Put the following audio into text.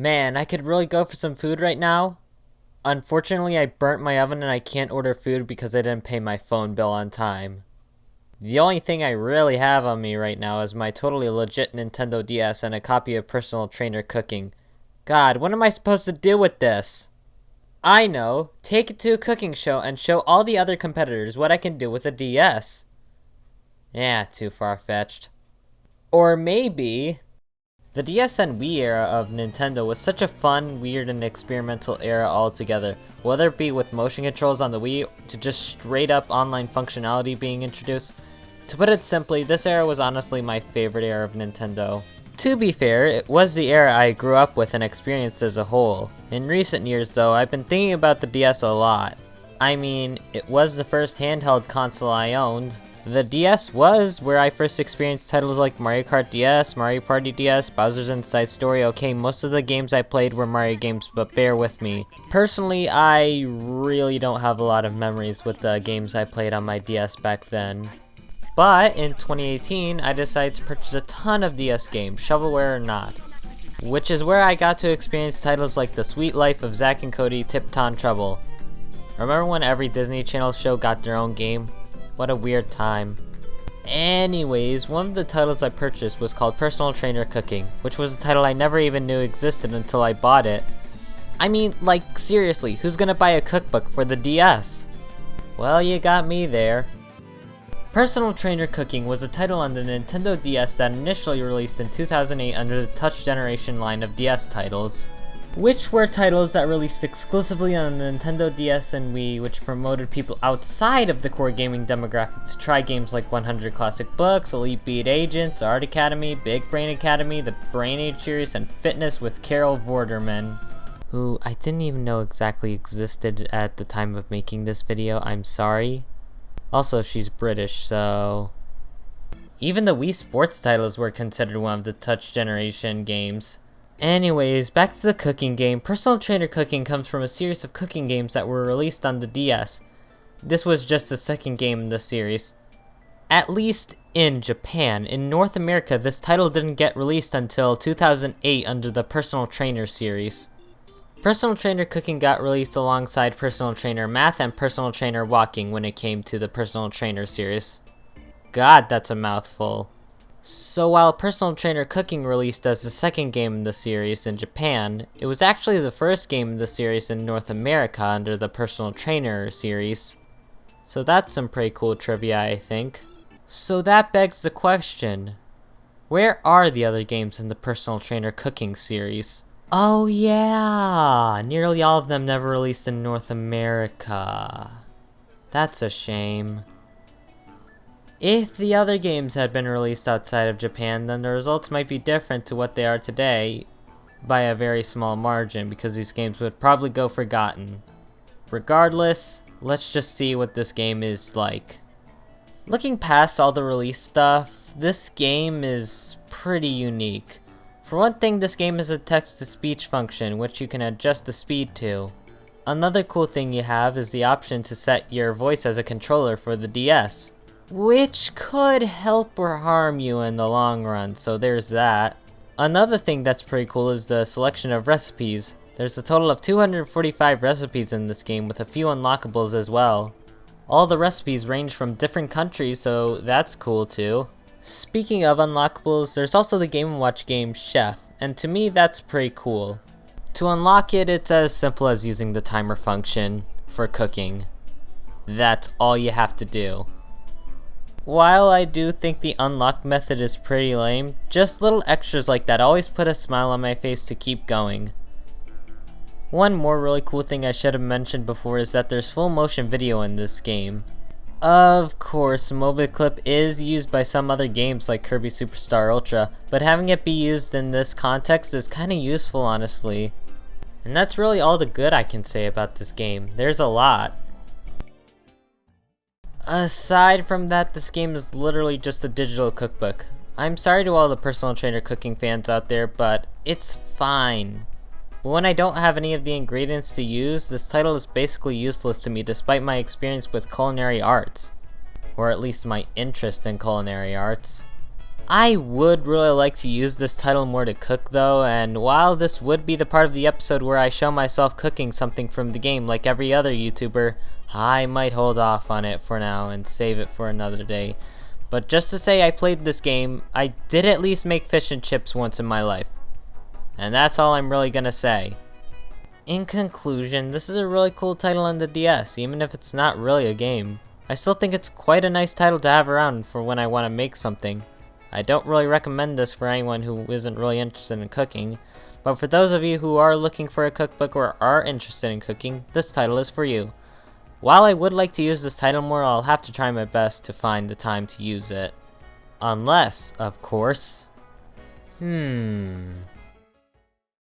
Man, I could really go for some food right now. Unfortunately, I burnt my oven and I can't order food because I didn't pay my phone bill on time. The only thing I really have on me right now is my totally legit Nintendo DS and a copy of Personal Trainer Cooking. God, what am I supposed to do with this? I know, take it to a cooking show and show all the other competitors what I can do with a DS. Yeah, too far-fetched. Or maybe... The DS and Wii era of Nintendo was such a fun, weird, and experimental era altogether, whether it be with motion controls on the Wii to just straight up online functionality being introduced. To put it simply, this era was honestly my favorite era of Nintendo. To be fair, it was the era I grew up with and experienced as a whole. In recent years though, I've been thinking about the DS a lot. I mean, it was the first handheld console I owned. The DS was where I first experienced titles like Mario Kart DS, Mario Party DS, Bowser's Inside Story. Okay, most of the games I played were Mario games, but bear with me. Personally, I really don't have a lot of memories with the games I played on my DS back then. But in 2018, I decided to purchase a ton of DS games, shovelware or not. Which is where I got to experience titles like The Sweet Life of Zack and Cody Tipton Trouble. Remember when every Disney Channel show got their own game? What a weird time. Anyways, one of the titles I purchased was called Personal Trainer Cooking, which was a title I never even knew existed until I bought it. I mean, like, seriously, who's gonna buy a cookbook for the DS? Well, you got me there. Personal Trainer Cooking was a title on the Nintendo DS that initially released in 2008 under the Touch Generation line of DS titles, which were titles that released exclusively on the Nintendo DS and Wii, which promoted people outside of the core gaming demographic to try games like 100 Classic Books, Elite Beat Agents, Art Academy, Big Brain Academy, the Brain Age series, and Fitness with Carol Vorderman, who I didn't even know exactly existed at the time of making this video. I'm sorry. Also, she's British, so... Even the Wii Sports titles were considered one of the Touch Generation games. Anyways, back to the cooking game. Personal Trainer Cooking comes from a series of cooking games that were released on the DS. This was just the second game in the series. At least in Japan. In North America, this title didn't get released until 2008 under the Personal Trainer series. Personal Trainer Cooking got released alongside Personal Trainer Math and Personal Trainer Walking when it came to the Personal Trainer series. God, that's a mouthful. So while Personal Trainer Cooking released as the second game in the series in Japan, it was actually the first game in the series in North America under the Personal Trainer series. So that's some pretty cool trivia, I think. So that begs the question, where are the other games in the Personal Trainer Cooking series? Oh yeah, nearly all of them never released in North America. That's a shame. If the other games had been released outside of Japan, then the results might be different to what they are today by a very small margin, because these games would probably go forgotten. Regardless, let's just see what this game is like. Looking past all the release stuff, this game is pretty unique. For one thing, this game has a text-to-speech function, which you can adjust the speed to. Another cool thing you have is the option to set your voice as a controller for the DS, which could help or harm you in the long run, so there's that. Another thing that's pretty cool is the selection of recipes. There's a total of 245 recipes in this game, with a few unlockables as well. All the recipes range from different countries, so that's cool too. Speaking of unlockables, there's also the Game & Watch game Chef, and to me that's pretty cool. To unlock it, it's as simple as using the timer function for cooking. That's all you have to do. While I do think the unlock method is pretty lame, just little extras like that always put a smile on my face to keep going. One more really cool thing I should have mentioned before is that there's full motion video in this game. Of course, MobiClip is used by some other games like Kirby Superstar Ultra, but having it be used in this context is kinda useful, honestly. And that's really all the good I can say about this game. There's a lot. Aside from that, this game is literally just a digital cookbook. I'm sorry to all the Personal Trainer Cooking fans out there, but it's fine. But when I don't have any of the ingredients to use, this title is basically useless to me despite my experience with culinary arts. Or at least my interest in culinary arts. I would really like to use this title more to cook though, and while this would be the part of the episode where I show myself cooking something from the game like every other YouTuber, I might hold off on it for now and save it for another day. But just to say I played this game, I did at least make fish and chips once in my life. And that's all I'm really gonna say. In conclusion, this is a really cool title on the DS, even if it's not really a game. I still think it's quite a nice title to have around for when I want to make something. I don't really recommend this for anyone who isn't really interested in cooking, but for those of you who are looking for a cookbook or are interested in cooking, this title is for you. While I would like to use this title more, I'll have to try my best to find the time to use it. Unless, of course...